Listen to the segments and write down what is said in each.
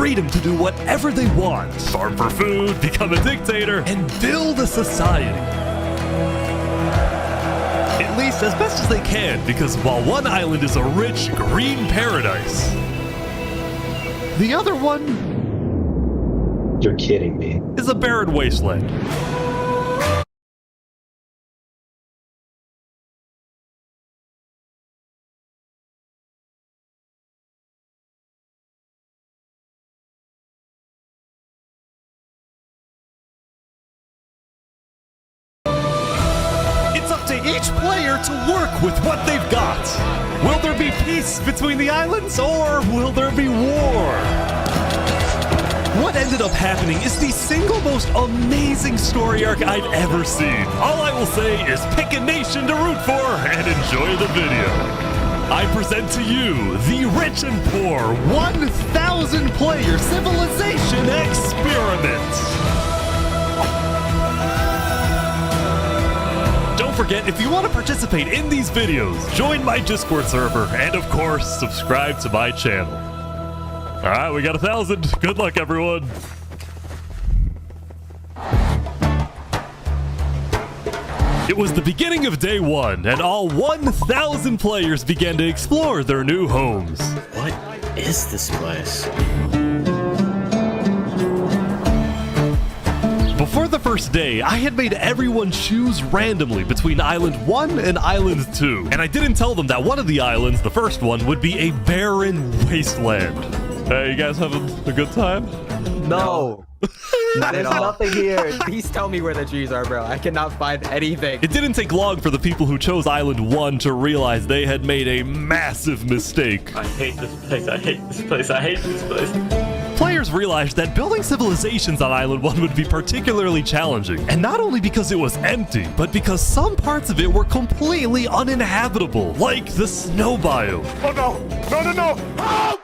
freedom to do whatever they want, farm for food, become a dictator, and build a society. At least as best as they can, because while one island is a rich, green paradise, the other one You're kidding me. is a barren wasteland. It's up to each player to work with what they've got. Will there be peace between the islands, or will there be war? What ended up happening is the single most amazing story arc I've ever seen. All I will say is pick a nation to root for and enjoy the video. I present to you the Rich and Poor 1,000 player civilization experiment. Don't forget, if you want to participate in these videos, join my Discord server and of course, subscribe to my channel. All right, we got 1,000. Good luck, everyone. It was the beginning of day one, and all 1,000 players began to explore their new homes. What is this place? Before the first day, I had made everyone choose randomly between Island 1 and Island 2. And I didn't tell them that one of the islands, the first one, would be a barren wasteland. Hey, you guys having a good time? No. There's nothing here. Please tell me where the trees are, bro. I cannot find anything. It didn't take long for the people who chose Island 1 to realize they had made a massive mistake. I hate this place. I hate this place. I hate this place. Players realized that building civilizations on Island 1 would be particularly challenging, and not only because it was empty, but because some parts of it were completely uninhabitable, like the snow biome. Oh no! No, no, no! Help!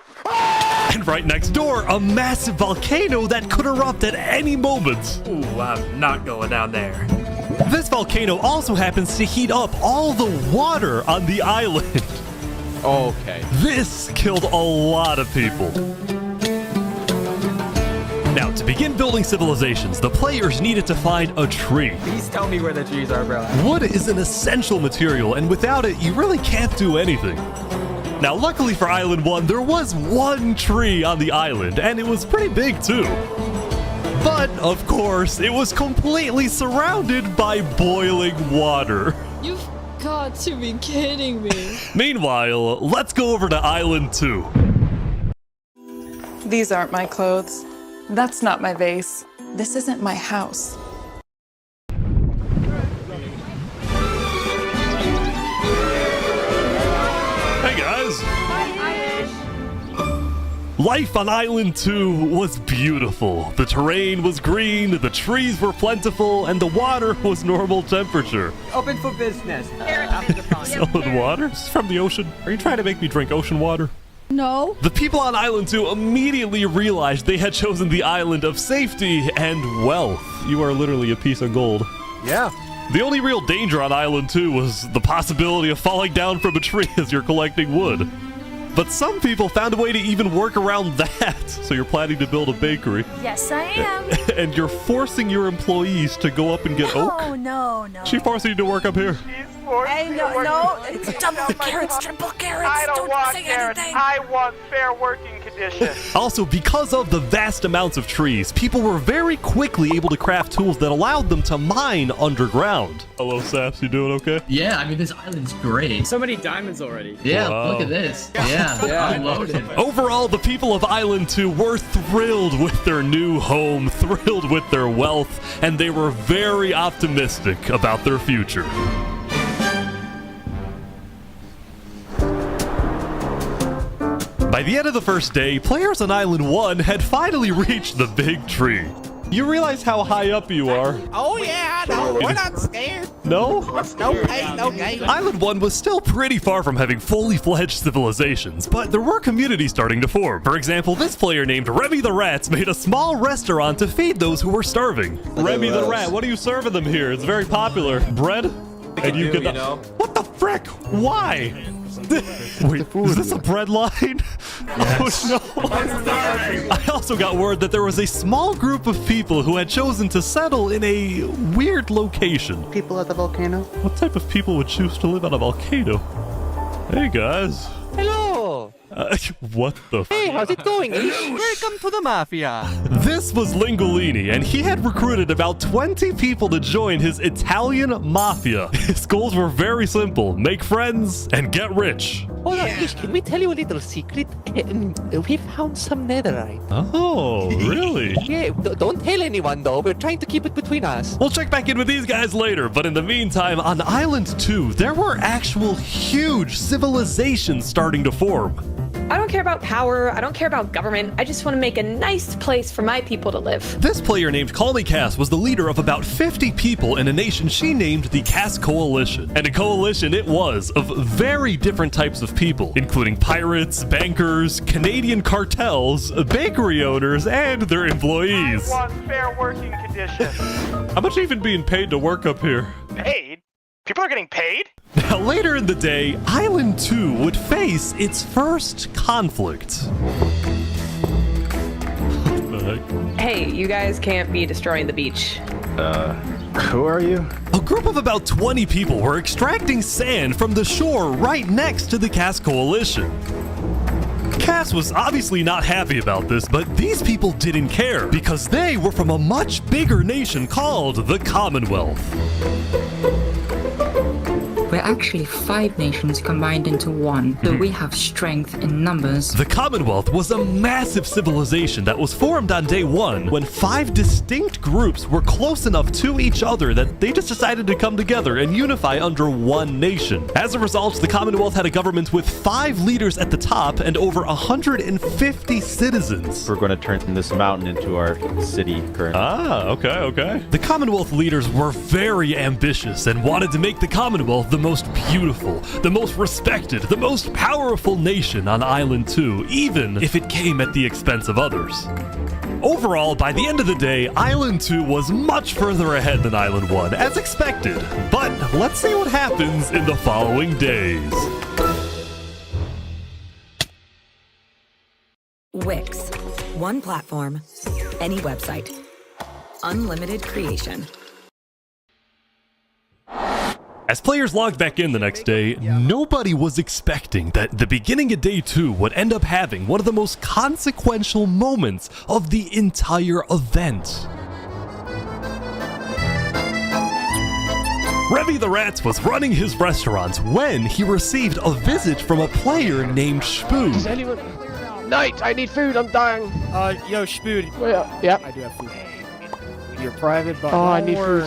And right next door, a massive volcano that could erupt at any moment. Ooh, I'm not going down there. This volcano also happens to heat up all the water on the island. Okay. This killed a lot of people. Now, to begin building civilizations, the players needed to find a tree. Please tell me where the trees are, bro. Wood is an essential material, and without it, you really can't do anything. Now, luckily for Island 1, there was one tree on the island, and it was pretty big too. But, of course, it was completely surrounded by boiling water. You've got to be kidding me. Meanwhile, let's go over to Island 2. These aren't my clothes. That's not my vase. This isn't my house. Hey guys! Life on Island 2 was beautiful. The terrain was green, the trees were plentiful, and the water was normal temperature. Open for business. Selling water? This is from the ocean. Are you trying to make me drink ocean water? No. The people on Island 2 immediately realized they had chosen the island of safety and wealth. You are literally a piece of gold. Yeah. The only real danger on Island 2 was the possibility of falling down from a tree as you're collecting wood. But some people found a way to even work around that. So you're planning to build a bakery. Yes, I am. And you're forcing your employees to go up and get oak? Oh, no. She forcing you to work up here. Hey, no. It's double carrots, triple carrots. I don't want say carrots. anything. I want fair working conditions. Also, because of the vast amounts of trees, people were very quickly able to craft tools that allowed them to mine underground. Hello, Saps. You doing okay? Yeah, I mean, this island's great. So many diamonds already. Yeah, Wow. look at this. Yeah, I'm loaded. Overall, the people of Island 2 were thrilled with their new home, thrilled with their wealth, and they were very optimistic about their future. By the end of the first day, players on Island 1 had finally reached the big tree. You realize how high up you are. Oh yeah, no, we're not scared. No? No pain, no gain. Island 1 was still pretty far from having fully fledged civilizations, but there were communities starting to form. For example, this player named Remy the Rat made a small restaurant to feed those who were starving. Remy the Rat, what are you serving them here? It's very popular. Bread? And you could... you know? What the frick? Why? Wait, is this a bread line? Yes. Oh no! I also got word that there was a small group of people who had chosen to settle in a weird location. People at the volcano. What type of people would choose to live on a volcano? Hey guys. Hello. What the? Hey, how's it going? Welcome to the mafia. This was Lingolini, and he had recruited about 20 people to join his Italian mafia. His goals were very simple: make friends and get rich. Hold on, Ish, can we tell you a little secret? We found some netherite. Oh, really? Yeah, don't tell anyone though. We're trying to keep it between us. We'll check back in with these guys later, but in the meantime, on Island 2, there were actual huge civilizations starting to form. I don't care about power. I don't care about government. I just want to make a nice place for my people to live. This player named Calmy Cass was the leader of about 50 people in a nation she named the Cass Coalition. And a coalition it was of very different types of people, including pirates, bankers, Canadian cartels, bakery owners, and their employees. I want fair working conditions. How much are you even being paid to work up here? Paid? People are getting paid? Now, later in the day, Island 2 would face its first conflict. What the heck? Hey, you guys can't be destroying the beach. Who are you? A group of about 20 people were extracting sand from the shore right next to the Cass Coalition. Cass was obviously not happy about this, but these people didn't care because they were from a much bigger nation called the Commonwealth. We're actually 5 nations combined into one, so we have strength in numbers. The Commonwealth was a massive civilization that was formed on day 1 when 5 distinct groups were close enough to each other that they just decided to come together and unify under one nation. As a result, the Commonwealth had a government with 5 leaders at the top and over 150 citizens. We're going to turn this mountain into our city currently. Ah, okay. The Commonwealth leaders were very ambitious and wanted to make the Commonwealth the most beautiful, the most respected, the most powerful nation on Island 2, even if it came at the expense of others. Overall, by the end of the day, Island 2 was much further ahead than Island 1, as expected. But let's see what happens in the following days. Wix. One platform, any website. Unlimited creation. As players logged back in the next day, nobody was expecting that the beginning of day 2 would end up having one of the most consequential moments of the entire event. Revy the Rat was running his restaurant when he received a visit from a player named Spoon. Does anyone... Knight, I need food, I'm dying. Yo, Spoon. Yeah. I do have food. You're private, but I need food.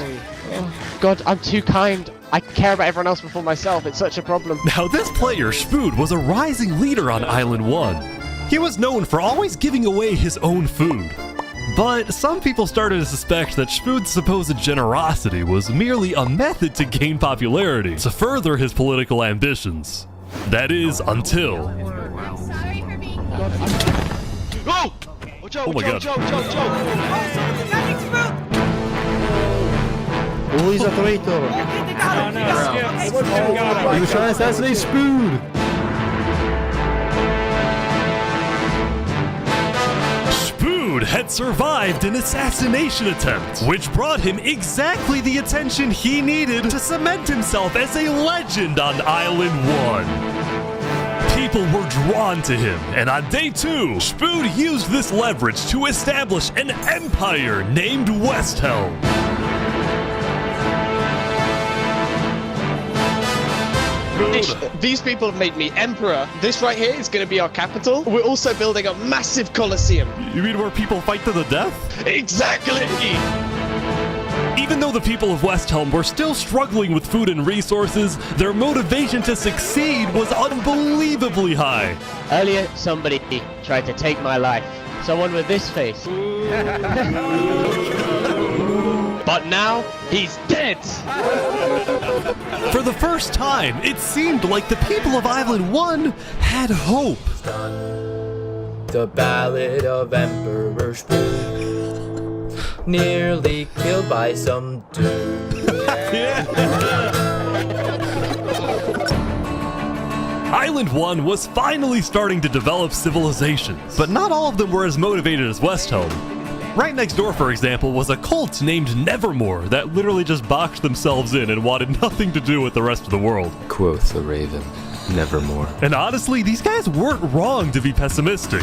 Oh, God, I'm too kind. I care about everyone else before myself. It's such a problem. Now, this player, Spood, was a rising leader on Island 1. He was known for always giving away his own food. But some people started to suspect that Spood's supposed generosity was merely a method to gain popularity, to further his political ambitions. That is, until... Oh! Watch out, oh my God. Oh, he's a traitor. He was trying to assassinate Spoon. Spood had survived an assassination attempt, which brought him exactly the attention he needed to cement himself as a legend on Island 1. People were drawn to him, and on day 2, Spood used this leverage to establish an empire named Westhelm. These people have made me emperor. This right here is going to be our capital. We're also building a massive coliseum. You mean where people fight to the death? Exactly! Even though the people of Westhelm were still struggling with food and resources, their motivation to succeed was unbelievably high. Earlier, somebody tried to take my life. Someone with this face. But now, he's dead! For the first time, it seemed like the people of Island 1 had hope. The Ballad of Emperor Spoon. Nearly killed by some dude. Island 1 was finally starting to develop civilizations, but not all of them were as motivated as Westhelm. Right next door, for example, was a cult named Nevermore that literally just boxed themselves in and wanted nothing to do with the rest of the world. Quoth the raven, nevermore. And honestly, these guys weren't wrong to be pessimistic.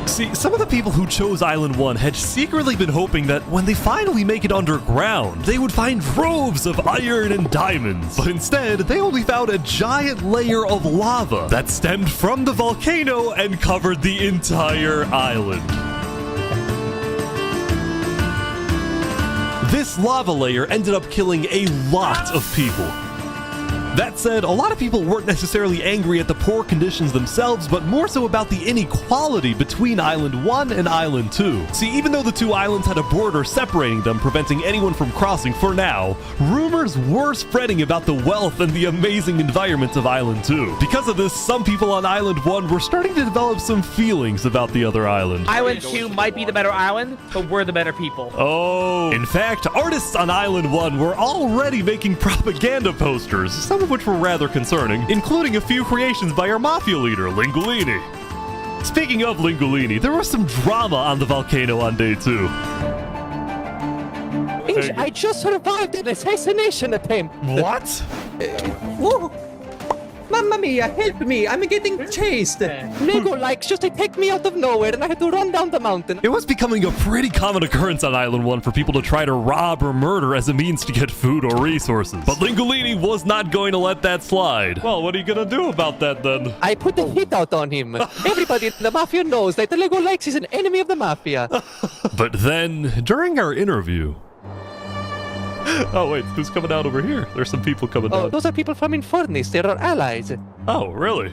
See, some of the people who chose Island 1 had secretly been hoping that when they finally make it underground, they would find troves of iron and diamonds. But instead, they only found a giant layer of lava that stemmed from the volcano and covered the entire island. This lava layer ended up killing a lot of people. That said, a lot of people weren't necessarily angry at the poor conditions themselves, but more so about the inequality between Island 1 and Island 2. See, even though the two islands had a border separating them, preventing anyone from crossing for now, rumors were spreading about the wealth and the amazing environment of Island 2. Because of this, some people on Island 1 were starting to develop some feelings about the other island. Island 2 might be the better island, but we're the better people. Oh. In fact, artists on Island 1 were already making propaganda posters, some of which were rather concerning, including a few creations by our mafia leader, Lingolini. Speaking of Lingolini, there was some drama on the volcano on day 2. I just survived an assassination attempt. What? Whoa. Mamma mia, help me! I'm getting chased! Lego likes just attacked me out of nowhere and I had to run down the mountain. It was becoming a pretty common occurrence on Island 1 for people to try to rob or murder as a means to get food or resources. But Lingolini was not going to let that slide. Well, what are you gonna do about that then? I put the hit out on him. Everybody in the mafia knows that the Lego likes is an enemy of the mafia. But then, during our interview... Oh, wait, who's coming out over here? There's some people coming out. Oh, those are people from Infernus. They're our allies. Oh, really?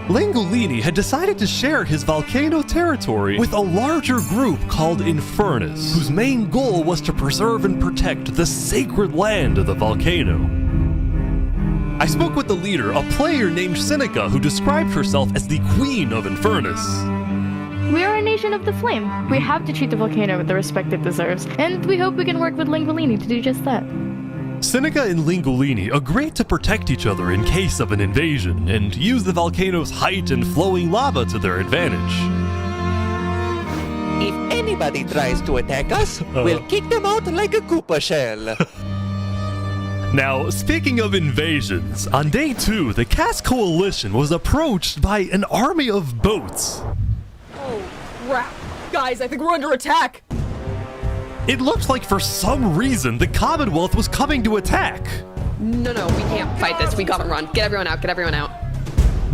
Lingolini had decided to share his volcano territory with a larger group called Infernus, whose main goal was to preserve and protect the sacred land of the volcano. I spoke with the leader, a player named Seneca, who described herself as the Queen of Infernus. We are a nation of the flame. We have to treat the volcano with the respect it deserves, and we hope we can work with Lingolini to do just that. Seneca and Lingolini agreed to protect each other in case of an invasion, and use the volcano's height and flowing lava to their advantage. If anybody tries to attack us, we'll kick them out like a Koopa shell. Now, speaking of invasions, on day 2, the Cask Coalition was approached by an army of boats. Oh, crap. Guys, I think we're under attack. It looked like for some reason the Commonwealth was coming to attack. No, we can't fight this. We gotta run. Get everyone out.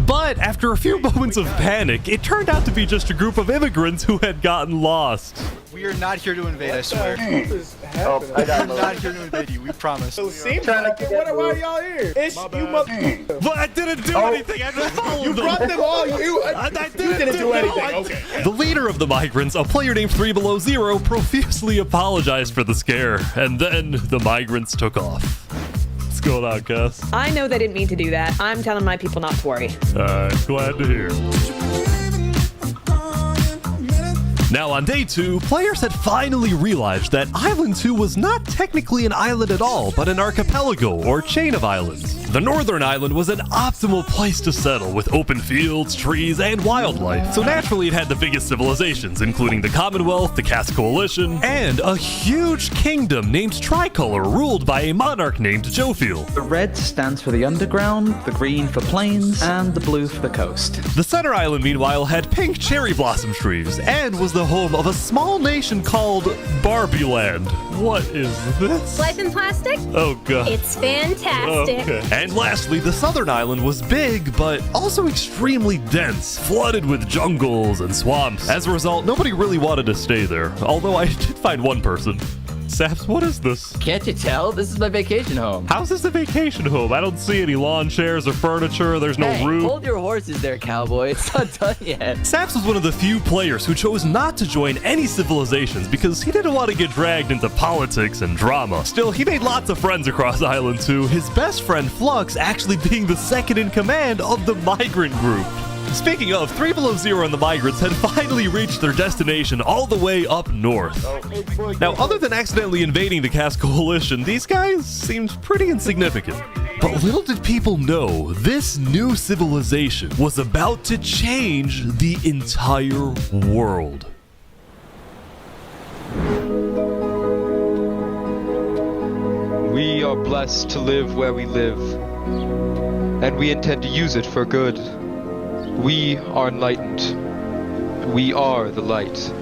But after a few moments of panic, it turned out to be just a group of immigrants who had gotten lost. We are not here to invade, I swear. Oh, We are not here to invade you, we promise. Why are y'all here? But I didn't do anything, I just followed them. Brought them all. You didn't do anything. Okay. The leader of the migrants, a player named 3 Below Zero, profusely apologized for the scare, and then the migrants took off. What's going on, Cass? I know they didn't mean to do that. I'm telling my people not to worry. Glad to hear. Now, on day 2, players had finally realized that Island 2 was not technically an island at all, but an archipelago, or chain of islands. The northern island was an optimal place to settle, with open fields, trees, and wildlife. So naturally, it had the biggest civilizations, including the Commonwealth, the Cask Coalition, and a huge kingdom named Tricolor, ruled by a monarch named Jophiel. The red stands for the underground, the green for plains, and the blue for the coast. The center island, meanwhile, had pink cherry blossom trees, and was the home of a small nation called Barbie Land. What is this? Life in plastic? Oh, God. It's fantastic. Okay. And lastly, the southern island was big, but also extremely dense, flooded with jungles and swamps. As a result, nobody really wanted to stay there, although I did find one person. Saps, what is this? Can't you tell? This is my vacation home. How's this a vacation home? I don't see any lawn chairs or furniture. There's no roof. Hold your horses there, cowboy. It's not done yet. Saps was one of the few players who chose not to join any civilizations because he didn't want to get dragged into politics and drama. Still, he made lots of friends across Island 2, his best friend Flux actually being the second in command of the migrant group. Speaking of, 3 Below Zero and the migrants had finally reached their destination all the way up north. Now, other than accidentally invading the Cask Coalition, these guys seemed pretty insignificant. But little did people know, this new civilization was about to change the entire world. We are blessed to live where we live, and we intend to use it for good. We are enlightened. We are the light.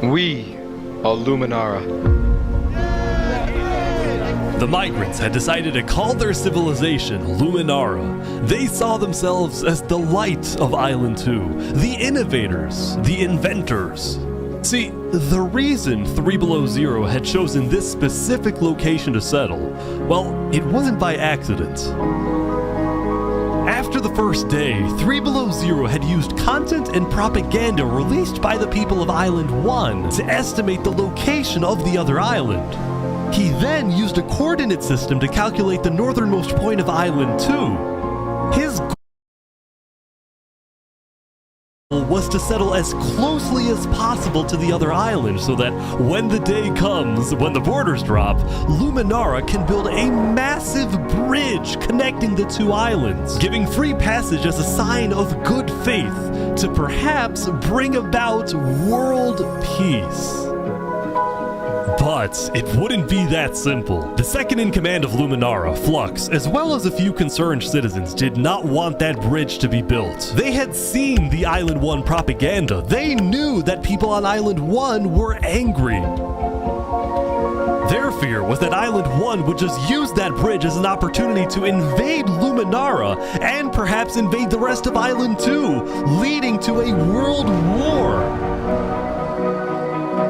We are Luminara. The migrants had decided to call their civilization Luminara. They saw themselves as the light of Island 2, the innovators, the inventors. See, the reason 3 Below Zero had chosen this specific location to settle, well, it wasn't by accident. After the first day, 3 Below Zero had used content and propaganda released by the people of Island 1 to estimate the location of the other island. He then used a coordinate system to calculate the northernmost point of Island 2. His goal was to settle as closely as possible to the other island so that when the day comes, when the borders drop, Luminara can build a massive bridge connecting the two islands, giving free passage as a sign of good faith to perhaps bring about world peace. But it wouldn't be that simple. The second in command of Luminara, Flux, as well as a few concerned citizens, did not want that bridge to be built. They had seen the Island 1 propaganda. They knew that people on Island 1 were angry. Their fear was that Island 1 would just use that bridge as an opportunity to invade Luminara and perhaps invade the rest of Island 2, leading to a world war.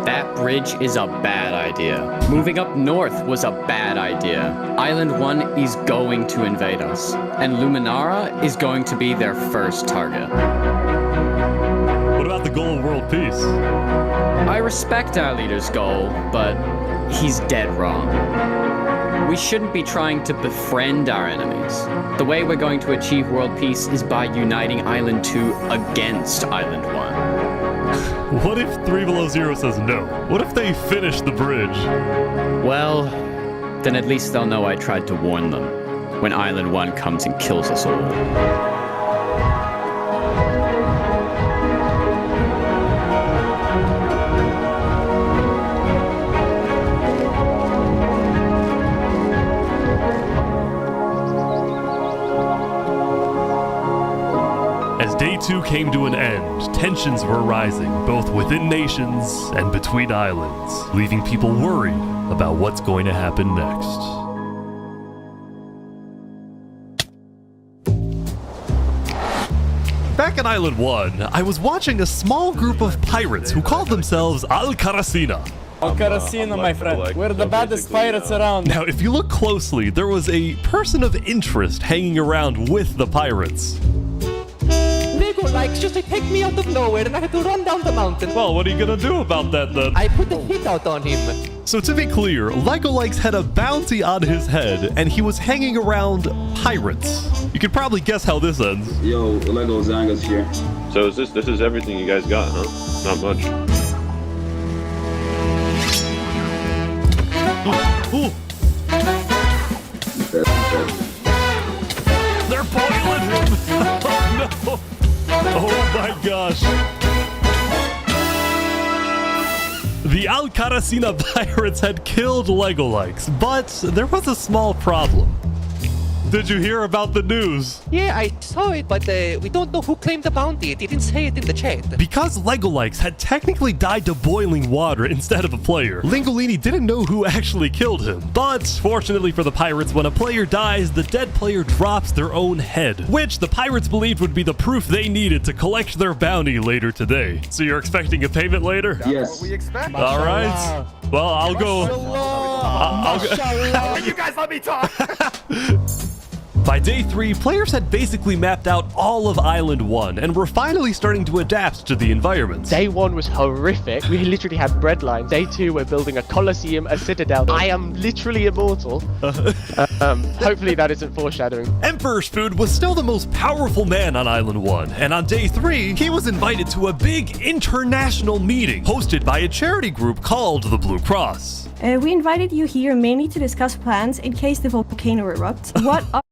That bridge is a bad idea. Moving up north was a bad idea. Island 1 is going to invade us, and Luminara is going to be their first target. What about the goal of world peace? I respect our leader's goal, but he's dead wrong. We shouldn't be trying to befriend our enemies. The way we're going to achieve world peace is by uniting Island 2 against Island 1. What if 3 Below Zero says no? What if they finish the bridge? Well, then at least they'll know I tried to warn them when Island 1 comes and kills us all. As Day 2 came to an end, tensions were rising, both within nations and between islands, leaving people worried about what's going to happen next. Back at Island 1, I was watching a small group of pirates who called themselves Al-Karasina. Al-Karasina, my friend. We're the baddest pirates around. Now, if you look closely, there was a person of interest hanging around with the pirates. Lego likes just to take me out of nowhere and I had to run down the mountain. Well, what are you gonna do about that then? I put a hit out on him. So to be clear, Lego Likes had a bounty on his head and he was hanging around pirates. You could probably guess how this ends. Yo, Lego Zanga's here. So is this is everything you guys got, huh? Not much. Ooh. They're boiling him! Oh no! Oh my gosh! The Al-Karasina pirates had killed Lego Likes, but there was a small problem. Did you hear about the news? Yeah, I saw it, but we don't know who claimed the bounty. It didn't say it in the chat. Because Lego Likes had technically died to boiling water instead of a player, Lingolini didn't know who actually killed him. But fortunately for the pirates, when a player dies, the dead player drops their own head, which the pirates believed would be the proof they needed to collect their bounty later today. So you're expecting a payment later? Yes. What we expect. All right. Well, I'll go. You guys let me talk. By day 3, players had basically mapped out all of Island 1 and were finally starting to adapt to the environment. Day 1 was horrific. We literally had bread lines. Day 2, we're building a coliseum, a citadel. I am literally immortal. Hopefully that isn't foreshadowing. Emperor Spood was still the most powerful man on Island 1, and on day 3, he was invited to a big international meeting hosted by a charity group called the Blue Cross. We invited you here mainly to discuss plans in case the volcano erupts. What